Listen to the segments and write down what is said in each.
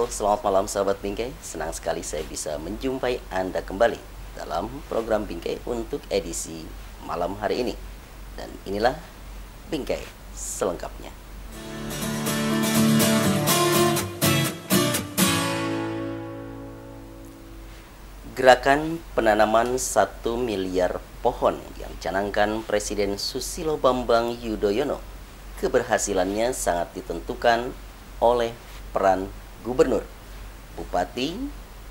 Halo, selamat malam sahabat Bingkai. Senang sekali saya bisa menjumpai Anda kembali dalam program Bingkai untuk edisi malam hari ini. Dan inilah Bingkai selengkapnya. Gerakan penanaman 1 miliar pohon yang dicanangkan Presiden Susilo Bambang Yudhoyono, keberhasilannya sangat ditentukan oleh peran gubernur, bupati,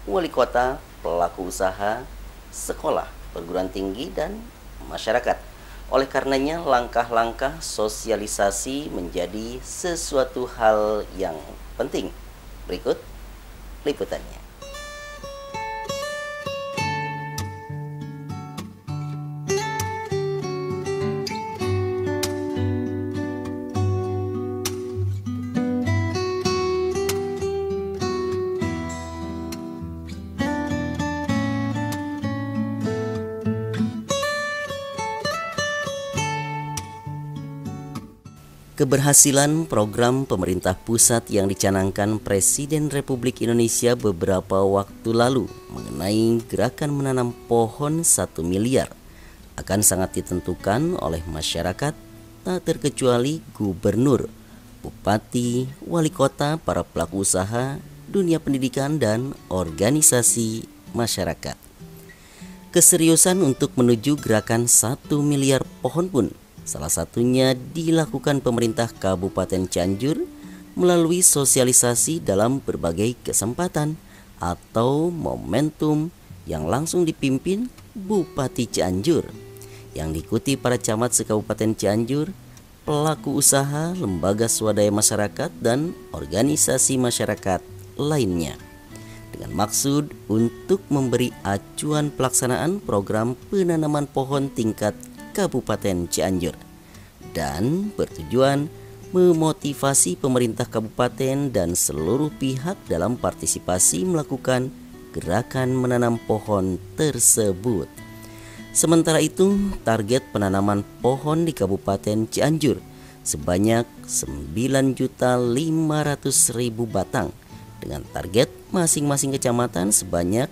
wali kota, pelaku usaha, sekolah, perguruan tinggi, dan masyarakat. Oleh karenanya, langkah-langkah sosialisasi menjadi sesuatu hal yang penting. Berikut liputannya. Keberhasilan program pemerintah pusat yang dicanangkan Presiden Republik Indonesia beberapa waktu lalu mengenai gerakan menanam pohon 1 miliar akan sangat ditentukan oleh masyarakat, tak terkecuali gubernur, bupati, wali kota, para pelaku usaha, dunia pendidikan, dan organisasi masyarakat. Keseriusan untuk menuju gerakan 1 miliar pohon pun salah satunya dilakukan pemerintah Kabupaten Cianjur melalui sosialisasi dalam berbagai kesempatan atau momentum yang langsung dipimpin Bupati Cianjur, yang diikuti para camat se-Kabupaten Cianjur, pelaku usaha, lembaga swadaya masyarakat, dan organisasi masyarakat lainnya, dengan maksud untuk memberi acuan pelaksanaan program penanaman pohon tingkat Kabupaten Cianjur dan bertujuan memotivasi pemerintah kabupaten dan seluruh pihak dalam partisipasi melakukan gerakan menanam pohon tersebut. Sementara itu, target penanaman pohon di Kabupaten Cianjur sebanyak 9.500.000 batang dengan target masing-masing kecamatan sebanyak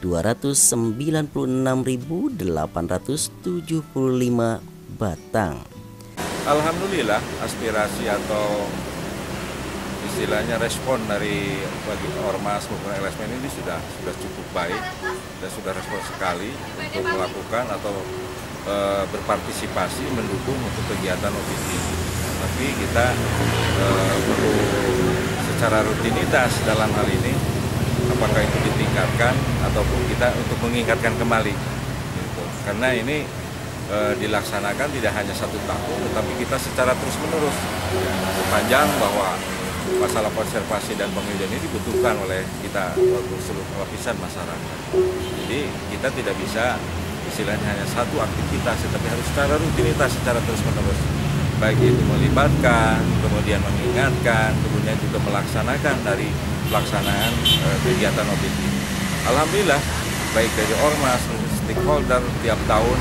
296.875 batang. Alhamdulillah, aspirasi atau istilahnya respon dari bagi ormas maupun LSM ini sudah cukup baik dan sudah respon sekali untuk melakukan atau berpartisipasi mendukung untuk kegiatan OPT. Tapi kita perlu secara rutinitas dalam hal ini, apakah itu ditingkatkan ataupun kita untuk mengingatkan kembali gitu. Karena ini dilaksanakan tidak hanya 1 tahun, tetapi kita secara terus-menerus sepanjang bahwa masalah konservasi dan penghijauan ini dibutuhkan oleh kita seluruh lapisan masyarakat. Jadi kita tidak bisa istilahnya hanya satu aktivitas, tetapi harus secara rutinitas, secara terus-menerus, baik itu melibatkan, kemudian mengingatkan, kemudian juga melaksanakan dari pelaksanaan kegiatan OPT. Alhamdulillah, baik dari ormas, stakeholder tiap tahun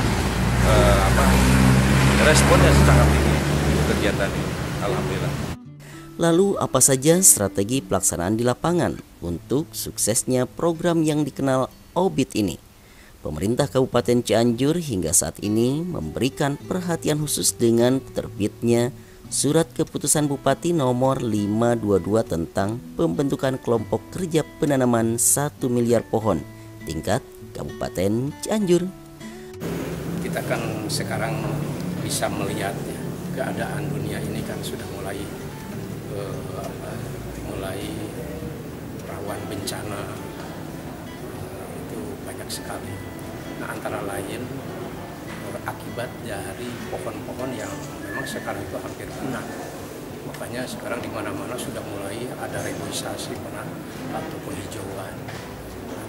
responnya sangat tinggi untuk kegiatan ini. Alhamdulillah. Lalu apa saja strategi pelaksanaan di lapangan untuk suksesnya program yang dikenal OBIT ini? Pemerintah Kabupaten Cianjur hingga saat ini memberikan perhatian khusus dengan terbitnya Surat Keputusan Bupati nomor 522 tentang pembentukan kelompok kerja penanaman 1 miliar pohon tingkat Kabupaten Cianjur. Kita kan sekarang bisa melihat ya, keadaan dunia ini kan sudah mulai rawan bencana, itu banyak sekali. Nah, antara lain akibat dari pohon-pohon yang memang sekarang itu hampir punah. Makanya sekarang di mana-mana sudah mulai ada reboisasi atau penghijauan,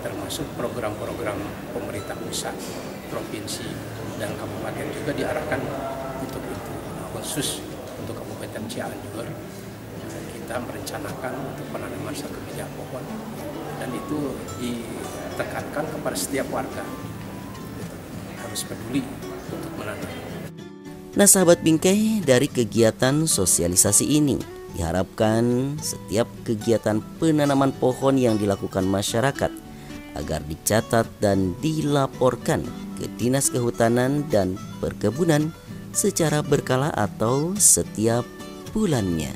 termasuk program-program pemerintah pusat, provinsi, dan kabupaten juga diarahkan untuk itu. Nah, khusus untuk Kabupaten Cianjur, kita merencanakan untuk penanaman 1 miliar pohon, dan itu ditekankan kepada setiap warga harus peduli untuk menanam. Nah sahabat Bingkai, dari kegiatan sosialisasi ini Diharapkan setiap kegiatan penanaman pohon yang dilakukan masyarakat agar dicatat dan dilaporkan ke Dinas Kehutanan dan Perkebunan secara berkala atau setiap bulannya.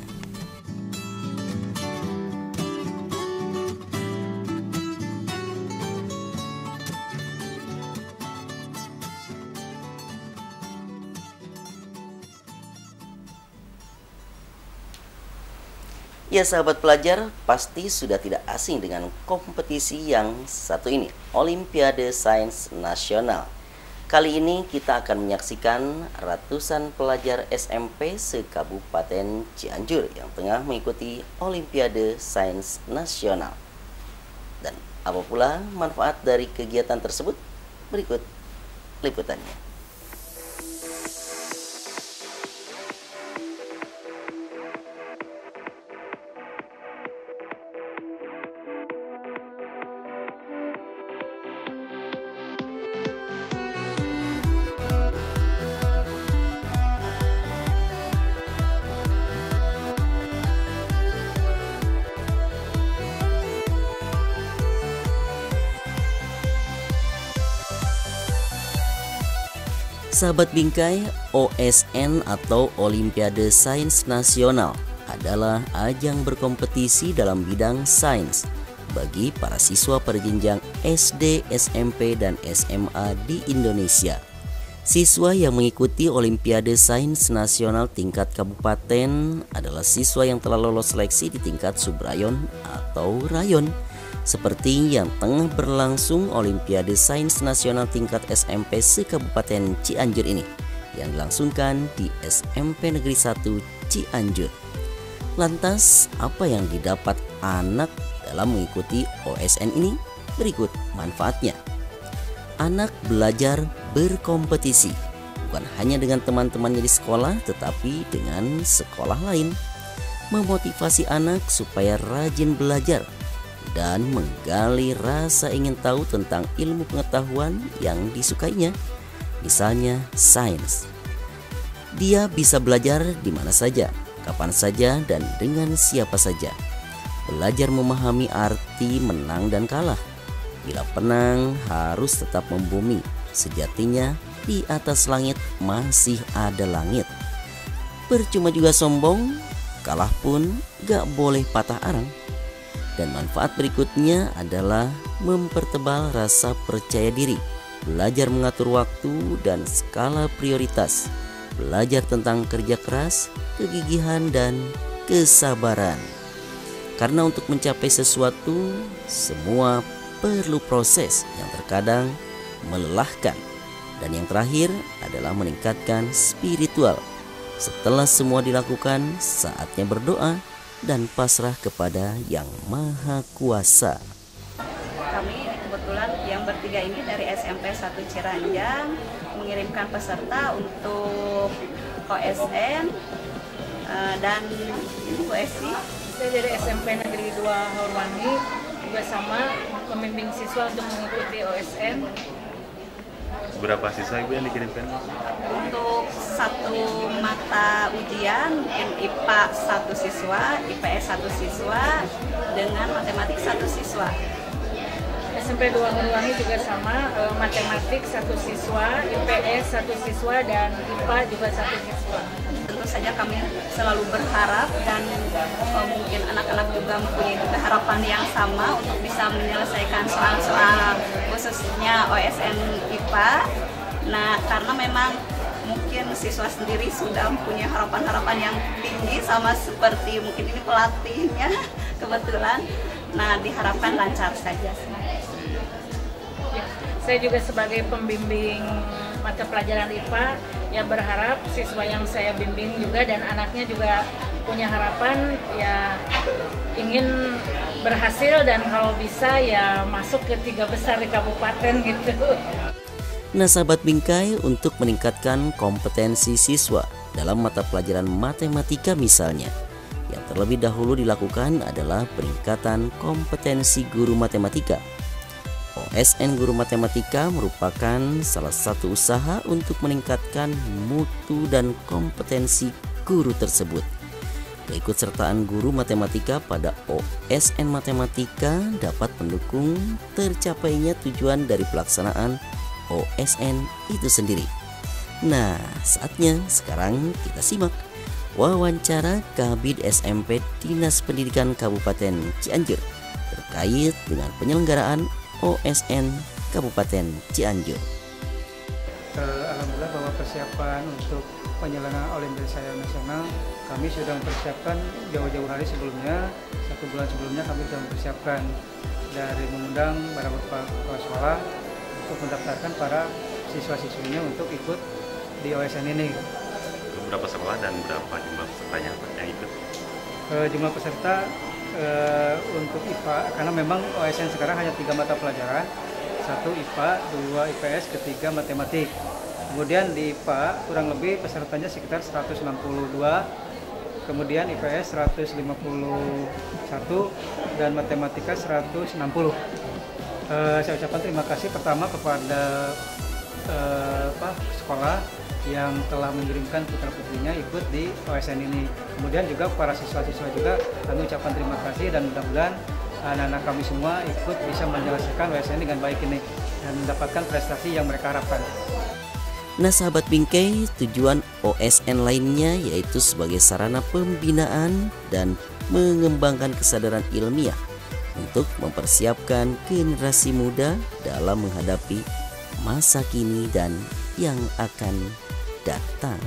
Ya sahabat pelajar, pasti sudah tidak asing dengan kompetisi yang satu ini, Olimpiade Sains Nasional. Kali ini kita akan menyaksikan ratusan pelajar SMP se-Kabupaten Cianjur yang tengah mengikuti Olimpiade Sains Nasional. Dan apa pula manfaat dari kegiatan tersebut? Berikut liputannya. Sahabat Bingkai, OSN atau Olimpiade Sains Nasional adalah ajang berkompetisi dalam bidang sains bagi para siswa pada jenjang SD, SMP, dan SMA di Indonesia. Siswa yang mengikuti Olimpiade Sains Nasional tingkat kabupaten adalah siswa yang telah lolos seleksi di tingkat subrayon atau rayon. Seperti yang tengah berlangsung Olimpiade Sains Nasional tingkat SMP se-Kabupaten Cianjur ini yang dilangsungkan di SMP Negeri 1 Cianjur. Lantas, apa yang didapat anak dalam mengikuti OSN ini? Berikut manfaatnya. Anak belajar berkompetisi, bukan hanya dengan teman-temannya di sekolah, tetapi dengan sekolah lain. Memotivasi anak supaya rajin belajar dan menggali rasa ingin tahu tentang ilmu pengetahuan yang disukainya, misalnya sains. Dia bisa belajar di mana saja, kapan saja, dan dengan siapa saja. Belajar memahami arti menang dan kalah. Bila menang harus tetap membumi, sejatinya di atas langit masih ada langit. Percuma juga sombong, kalah pun gak boleh patah arang. Dan manfaat berikutnya adalah mempertebal rasa percaya diri, belajar mengatur waktu dan skala prioritas, belajar tentang kerja keras, kegigihan, dan kesabaran. Karena untuk mencapai sesuatu, semua perlu proses yang terkadang melelahkan. Dan yang terakhir adalah meningkatkan spiritual. Setelah semua dilakukan, saatnya berdoa dan pasrah kepada Yang Maha Kuasa. Kami kebetulan yang bertiga ini dari SMP 1 Ciranjang mengirimkan peserta untuk OSN dan ini Bu Esi. Saya dari SMP Negeri 2 Horwangi juga sama membimbing siswa untuk mengikuti OSN. Berapa siswa Ibu yang dikirimkan? Untuk satu mata ujian mungkin IPA 1 siswa, IPS 1 siswa, dengan matematik 1 siswa. SMP 2 Horwangi juga sama, matematik 1 siswa, IPS 1 siswa, dan IPA juga 1 siswa. Tentu saja kami selalu berharap dan mungkin anak-anak juga mempunyai juga harapan yang sama untuk bisa menyelesaikan soal-soal khususnya OSN IPA. Nah, karena memang mungkin siswa sendiri sudah mempunyai harapan-harapan yang tinggi sama seperti mungkin ini pelatihnya kebetulan. Nah, diharapkan lancar saja. Ya, saya juga sebagai pembimbing mata pelajaran IPA ya berharap siswa yang saya bimbing juga dan anaknya juga punya harapan ya ingin berhasil dan kalau bisa ya masuk ke 3 besar di kabupaten gitu. Nah sahabat Bingkai, untuk meningkatkan kompetensi siswa dalam mata pelajaran matematika misalnya, yang terlebih dahulu dilakukan adalah peningkatan kompetensi guru matematika. OSN Guru Matematika merupakan salah satu usaha untuk meningkatkan mutu dan kompetensi guru tersebut. keikutsertaan guru matematika pada OSN Matematika dapat mendukung tercapainya tujuan dari pelaksanaan OSN itu sendiri. Nah, saatnya sekarang kita simak wawancara Kabid SMP Dinas Pendidikan Kabupaten Cianjur terkait dengan penyelenggaraan OSN Kabupaten Cianjur. Alhamdulillah bahwa persiapan untuk penyelenggaraan Olimpiade Nasional kami sudah mempersiapkan jauh-jauh hari sebelumnya, 1 bulan sebelumnya kami sudah mempersiapkan dari mengundang para kepala sekolah untuk mendaftarkan para siswa-siswinya untuk ikut di OSN ini. Berapa sekolah dan berapa jumlah pesertanya yang ikut? Jumlah peserta untuk IPA, karena memang OSN sekarang hanya 3 mata pelajaran, 1 IPA, 2 IPS, ketiga matematik. Kemudian di IPA kurang lebih pesertanya sekitar 162, kemudian IPS 151 dan matematika 160. Saya ucapkan terima kasih pertama kepada sekolah yang telah mengirimkan putra-putrinya ikut di OSN ini. Kemudian juga para siswa-siswa juga kami ucapkan terima kasih dan mudah-mudahan anak-anak kami semua ikut bisa menyelesaikan OSN dengan baik ini dan mendapatkan prestasi yang mereka harapkan. Nah sahabat Bingkai, tujuan OSN lainnya yaitu sebagai sarana pembinaan dan mengembangkan kesadaran ilmiah untuk mempersiapkan generasi muda dalam menghadapi masa kini dan yang akan datang.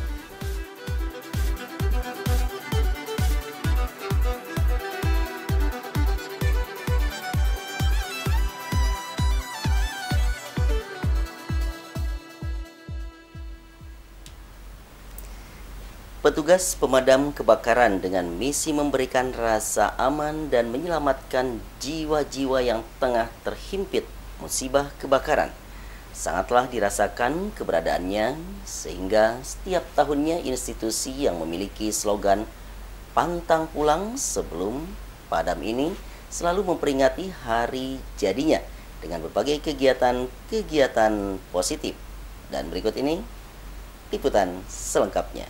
Petugas pemadam kebakaran dengan misi memberikan rasa aman dan menyelamatkan jiwa-jiwa yang tengah terhimpit musibah kebakaran sangatlah dirasakan keberadaannya, sehingga setiap tahunnya institusi yang memiliki slogan pantang pulang sebelum padam ini selalu memperingati hari jadinya dengan berbagai kegiatan-kegiatan positif. Dan berikut ini liputan selengkapnya.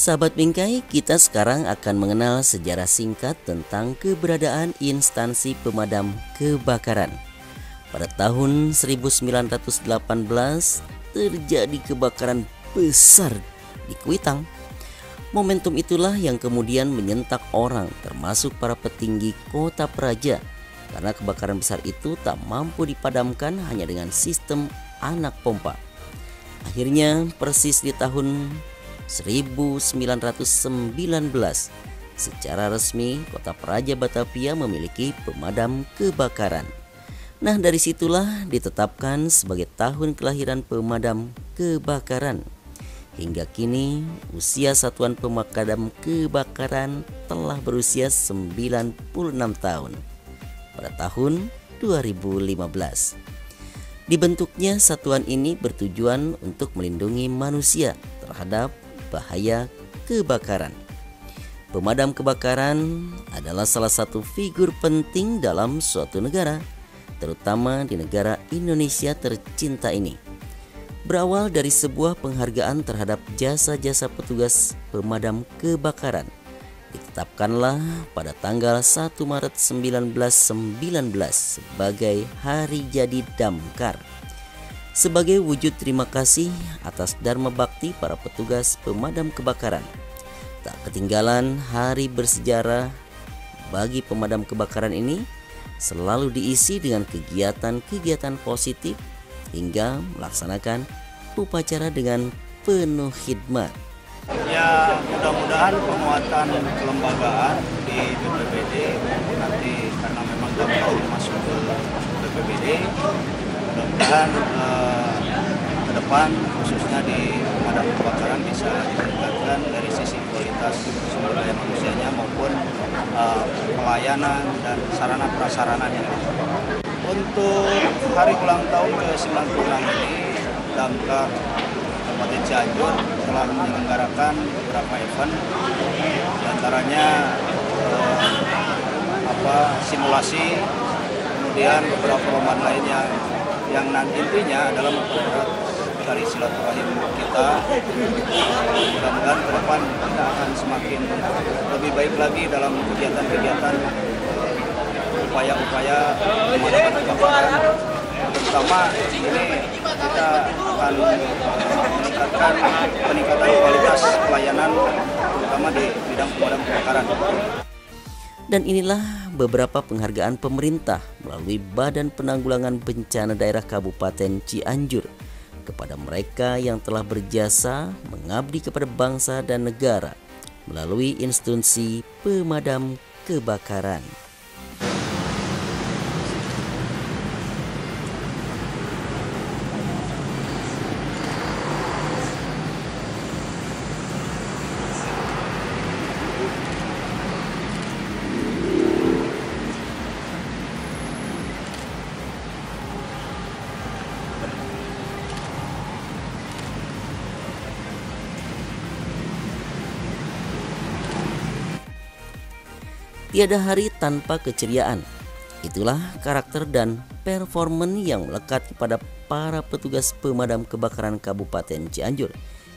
Sahabat Bingkai, kita sekarang akan mengenal sejarah singkat tentang keberadaan instansi pemadam kebakaran. Pada tahun 1918 terjadi kebakaran besar di Kuitang. Momentum itulah yang kemudian menyentak orang, termasuk para petinggi kota Praja, karena kebakaran besar itu tak mampu dipadamkan hanya dengan sistem anak pompa. Akhirnya persis di tahun 1919 secara resmi kota Praja Batavia memiliki pemadam kebakaran. Nah, dari situlah ditetapkan sebagai tahun kelahiran pemadam kebakaran. Hingga kini usia satuan pemadam kebakaran telah berusia 96 tahun pada tahun 2015. Dibentuknya satuan ini bertujuan untuk melindungi manusia terhadap bahaya kebakaran. Pemadam kebakaran adalah salah satu figur penting dalam suatu negara, terutama di negara Indonesia tercinta ini. Berawal dari sebuah penghargaan terhadap jasa-jasa petugas pemadam kebakaran, ditetapkanlah pada tanggal 1 Maret 1919 sebagai Hari Jadi Damkar. Sebagai wujud terima kasih atas dharma bakti para petugas pemadam kebakaran, tak ketinggalan hari bersejarah bagi pemadam kebakaran ini selalu diisi dengan kegiatan-kegiatan positif hingga melaksanakan upacara dengan penuh khidmat. Ya, mudah-mudahan penguatan kelembagaan di BPBD nanti, karena memang dampak masuk ke BPBD, mudah-mudahan ke depan khususnya di pemadam kebakaran bisa ditingkatkan. meningkatkan dari sisi kualitas sumber daya manusianya maupun pelayanan dan sarana prasarananya. Untuk hari ulang tahun ke-96 ini, Damkar Kabupaten Cianjur telah menyelenggarakan beberapa event, diantaranya simulasi, kemudian beberapa lomba lainnya yang nanti intinya adalah mempererat tali silaturahim kita. Mudah-mudahan ke depan kita akan semakin lebih baik lagi dalam kegiatan-kegiatan upaya-upaya pemadaman kebakaran. Terutama ini kita akan meningkatkan kualitas pelayanan terutama di bidang pemadam kebakaran. Dan inilah beberapa penghargaan pemerintah melalui Badan Penanggulangan Bencana Daerah Kabupaten Cianjur kepada mereka yang telah berjasa mengabdi kepada bangsa dan negara melalui instansi pemadam kebakaran. Tiada hari tanpa keceriaan. Itulah karakter dan performan yang melekat kepada para petugas pemadam kebakaran Kabupaten Cianjur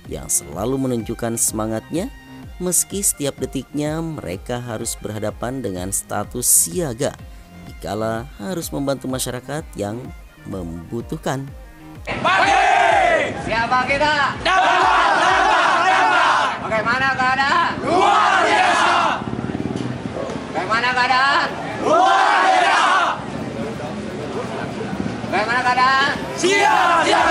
yang selalu menunjukkan semangatnya meski setiap detiknya mereka harus berhadapan dengan status siaga dikala harus membantu masyarakat yang membutuhkan. Siapa kita? Bagaimana keadaan? Luar biasa. Bagaimana keadaan? Luar biasa. Bagaimana keadaan? Siaga.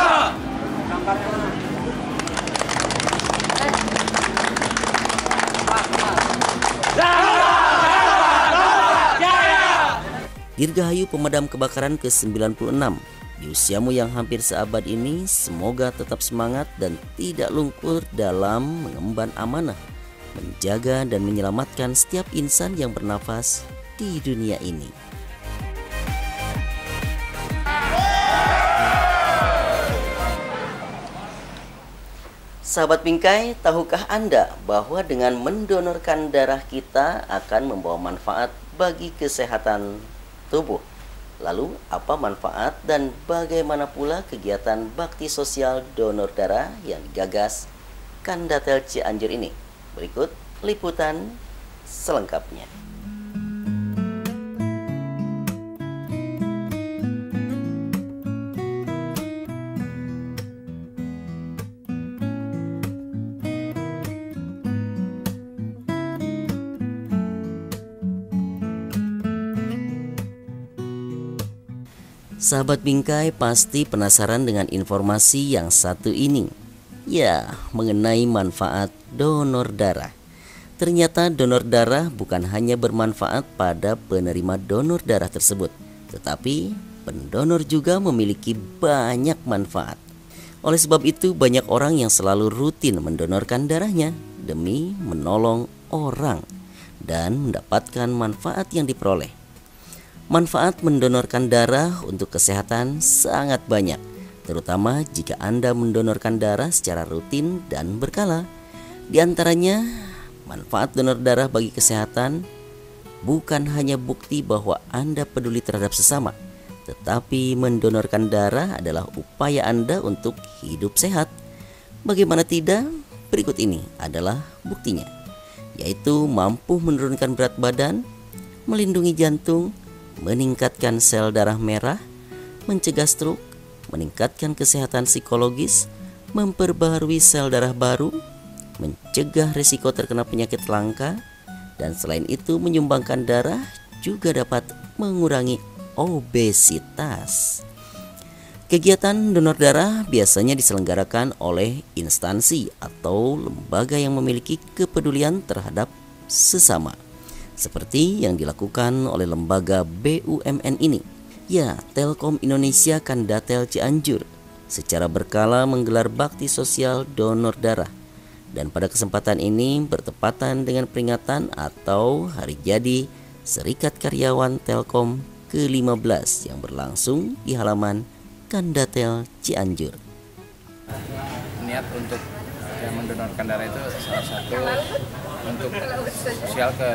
Dirgahayu pemadam kebakaran ke-96. Di usiamu yang hampir seabad ini, semoga tetap semangat dan tidak lungkur dalam mengemban amanah, menjaga dan menyelamatkan setiap insan yang bernafas di dunia ini. Sahabat Bingkai, tahukah Anda bahwa dengan mendonorkan darah kita akan membawa manfaat bagi kesehatan tubuh? Lalu, apa manfaat dan bagaimana pula kegiatan bakti sosial donor darah yang digagas Kandatel Cianjur ini? Berikut liputan selengkapnya. Sahabat Bingkai pasti penasaran dengan informasi yang satu ini. Ya, mengenai manfaat donor darah. Ternyata donor darah bukan hanya bermanfaat pada penerima donor darah tersebut, tetapi pendonor juga memiliki banyak manfaat. Oleh sebab itu, banyak orang yang selalu rutin mendonorkan darahnya demi menolong orang dan mendapatkan manfaat yang diperoleh. Manfaat mendonorkan darah untuk kesehatan sangat banyak, terutama jika Anda mendonorkan darah secara rutin dan berkala. Di antaranya, manfaat donor darah bagi kesehatan bukan hanya bukti bahwa Anda peduli terhadap sesama, tetapi mendonorkan darah adalah upaya Anda untuk hidup sehat. Bagaimana tidak? Berikut ini adalah buktinya, yaitu mampu menurunkan berat badan, melindungi jantung, meningkatkan sel darah merah, mencegah stroke, meningkatkan kesehatan psikologis, memperbaharui sel darah baru, mencegah risiko terkena penyakit langka, dan selain itu menyumbangkan darah juga dapat mengurangi obesitas. Kegiatan donor darah biasanya diselenggarakan oleh instansi atau lembaga yang memiliki kepedulian terhadap sesama, seperti yang dilakukan oleh lembaga BUMN ini. Ya, Telkom Indonesia Kandatel Cianjur secara berkala menggelar bakti sosial donor darah Dan pada kesempatan ini bertepatan dengan peringatan atau hari jadi Serikat Karyawan Telkom ke-15 yang berlangsung di halaman Kandatel Cianjur. Niat untuk yang mendonorkan darah itu salah satu untuk sosial ke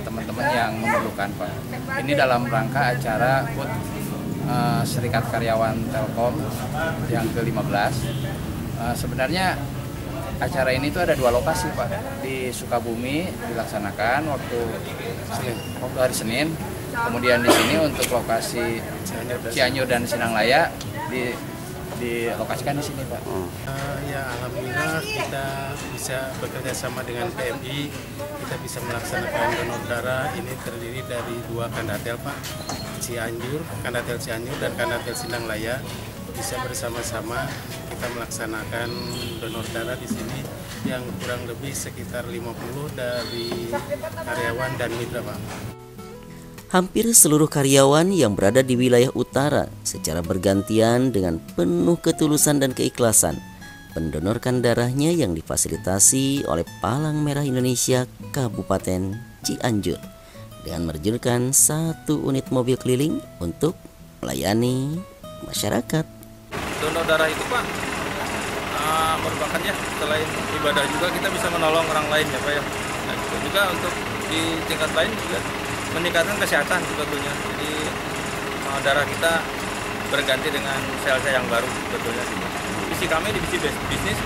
teman-teman yang memerlukan, Pak. Ini dalam rangka acara HUT Serikat Karyawan Telkom yang ke-15. Sebenarnya acara ini tuh ada 2 lokasi, Pak. Di Sukabumi dilaksanakan waktu hari Senin. Kemudian di sini untuk lokasi Cianjur dan Sinanglaya dilokasikan di sini, Pak. Ya, alhamdulillah kita bisa bekerja sama dengan PMI. Kita bisa melaksanakan donor darah. Ini terdiri dari 2 kandatel, Pak. Kandatel Cianjur dan kandatel Sinanglaya. Bisa bersama-sama kita melaksanakan donor darah di sini yang kurang lebih sekitar 50 dari karyawan dan mitra, Pak. Hampir seluruh karyawan yang berada di wilayah utara secara bergantian dengan penuh ketulusan dan keikhlasan mendonorkan darahnya yang difasilitasi oleh Palang Merah Indonesia Kabupaten Cianjur dengan menerjunkan 1 unit mobil keliling untuk melayani masyarakat. Donor darah itu, Pak, merupakan ya selain ibadah juga kita bisa menolong orang lain ya, Pak ya. Nah, itu juga untuk di tingkat lain juga meningkatkan kesehatan sebetulnya. Jadi darah kita berganti dengan sel-sel yang baru sebetulnya. Visi kami di visi bisnis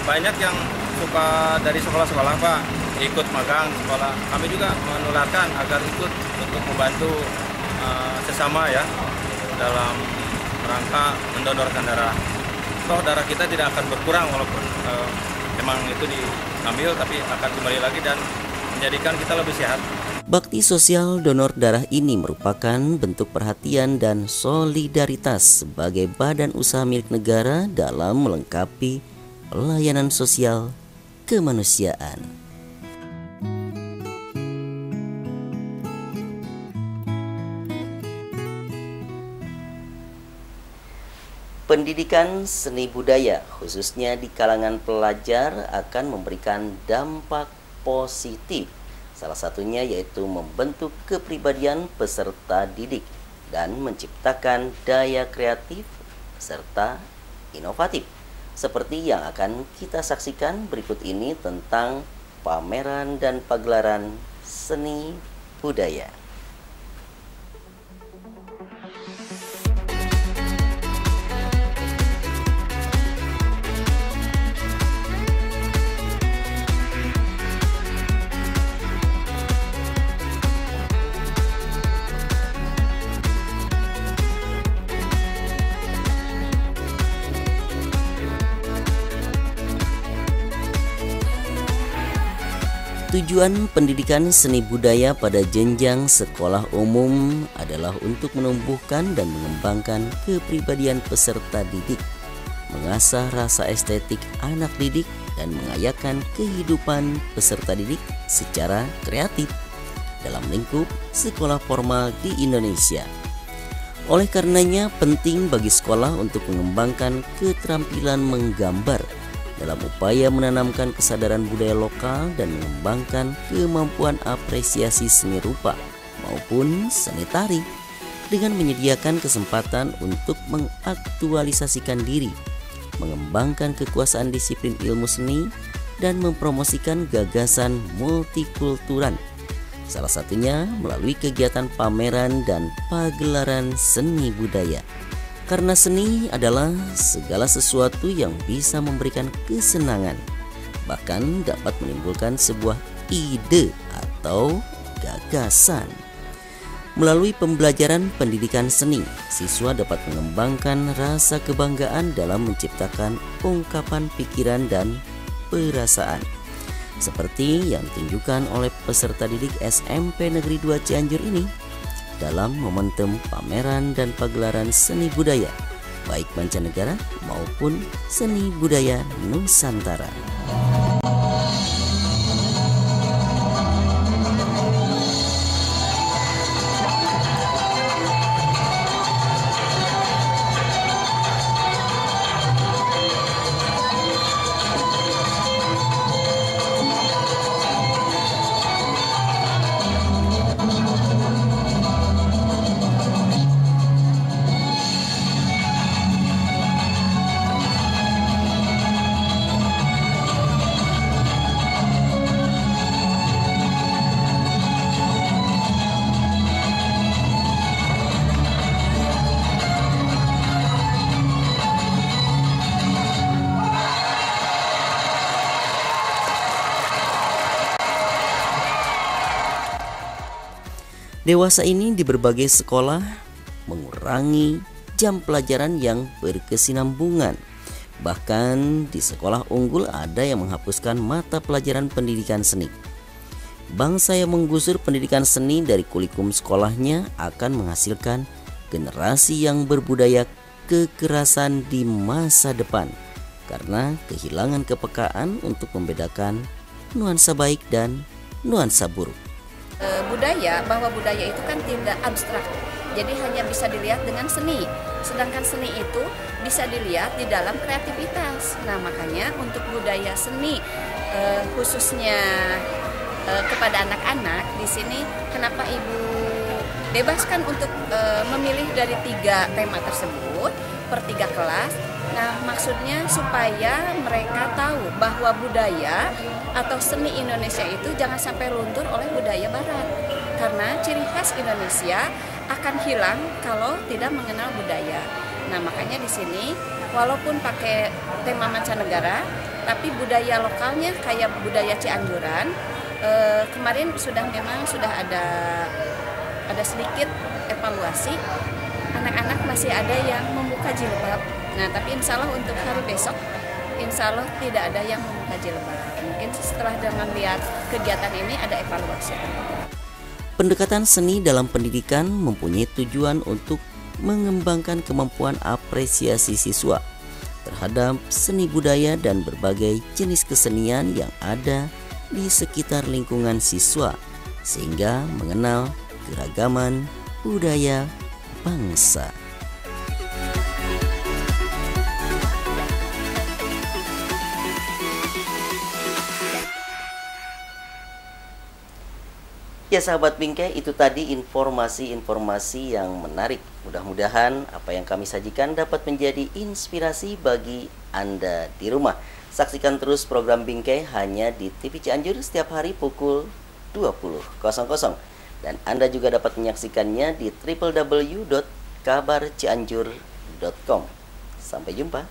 banyak yang suka dari sekolah-sekolah, Pak, ikut magang sekolah. Kami juga menularkan agar ikut untuk membantu sesama ya dalam rangka mendonorkan darah. Toh darah kita tidak akan berkurang walaupun memang itu diambil, tapi akan kembali lagi dan menjadikan kita lebih sehat. Bakti sosial donor darah ini merupakan bentuk perhatian dan solidaritas sebagai badan usaha milik negara dalam melengkapi pelayanan sosial kemanusiaan. Pendidikan seni budaya khususnya di kalangan pelajar akan memberikan dampak positif. Salah satunya yaitu membentuk kepribadian peserta didik dan menciptakan daya kreatif serta inovatif. Seperti yang akan kita saksikan berikut ini tentang pameran dan pagelaran seni budaya. Tujuan pendidikan seni budaya pada jenjang sekolah umum adalah untuk menumbuhkan dan mengembangkan kepribadian peserta didik, mengasah rasa estetik anak didik, dan mengayakan kehidupan peserta didik secara kreatif dalam lingkup sekolah formal di Indonesia. Oleh karenanya penting bagi sekolah untuk mengembangkan keterampilan menggambar dalam upaya menanamkan kesadaran budaya lokal dan mengembangkan kemampuan apresiasi seni rupa maupun seni tari dengan menyediakan kesempatan untuk mengaktualisasikan diri, mengembangkan kekuasaan disiplin ilmu seni, dan mempromosikan gagasan multikulturan. Salah satunya melalui kegiatan pameran dan pagelaran seni budaya. Karena seni adalah segala sesuatu yang bisa memberikan kesenangan, bahkan dapat menimbulkan sebuah ide atau gagasan. Melalui pembelajaran pendidikan seni, siswa dapat mengembangkan rasa kebanggaan dalam menciptakan ungkapan pikiran dan perasaan. Seperti yang ditunjukkan oleh peserta didik SMP Negeri 2 Cianjur ini dalam momentum pameran dan pagelaran seni budaya, baik mancanegara maupun seni budaya Nusantara. Dewasa ini di berbagai sekolah mengurangi jam pelajaran yang berkesinambungan. Bahkan di sekolah unggul ada yang menghapuskan mata pelajaran pendidikan seni. Bangsa yang menggusur pendidikan seni dari kurikulum sekolahnya akan menghasilkan generasi yang berbudaya kekerasan di masa depan karena kehilangan kepekaan untuk membedakan nuansa baik dan nuansa buruk. Bahwa budaya itu kan tidak abstrak, jadi hanya bisa dilihat dengan seni. Sedangkan seni itu bisa dilihat di dalam kreativitas. Nah, makanya untuk budaya seni khususnya kepada anak-anak di sini, kenapa Ibu bebaskan untuk memilih dari 3 tema tersebut per 3 kelas. Nah, maksudnya supaya mereka tahu bahwa budaya atau seni Indonesia itu jangan sampai luntur oleh budaya Barat. Karena ciri khas Indonesia akan hilang kalau tidak mengenal budaya. Nah, makanya di sini walaupun pakai tema mancanegara, tapi budaya lokalnya kayak budaya Cianjuran. Kemarin memang sudah ada sedikit evaluasi. Anak-anak masih ada yang membuka jilbab. Nah, tapi insya Allah untuk hari besok, insya Allah tidak ada yang membuka jilbab. Mungkin setelah dengan lihat kegiatan ini ada evaluasi. Pendekatan seni dalam pendidikan mempunyai tujuan untuk mengembangkan kemampuan apresiasi siswa terhadap seni budaya dan berbagai jenis kesenian yang ada di sekitar lingkungan siswa, sehingga mengenal keragaman budaya bangsa. Ya sahabat Bingkai, itu tadi informasi-informasi yang menarik. Mudah-mudahan apa yang kami sajikan dapat menjadi inspirasi bagi Anda di rumah. Saksikan terus program Bingkai hanya di TV Cianjur setiap hari pukul 20.00. Dan Anda juga dapat menyaksikannya di www.kabarcianjur.com. Sampai jumpa.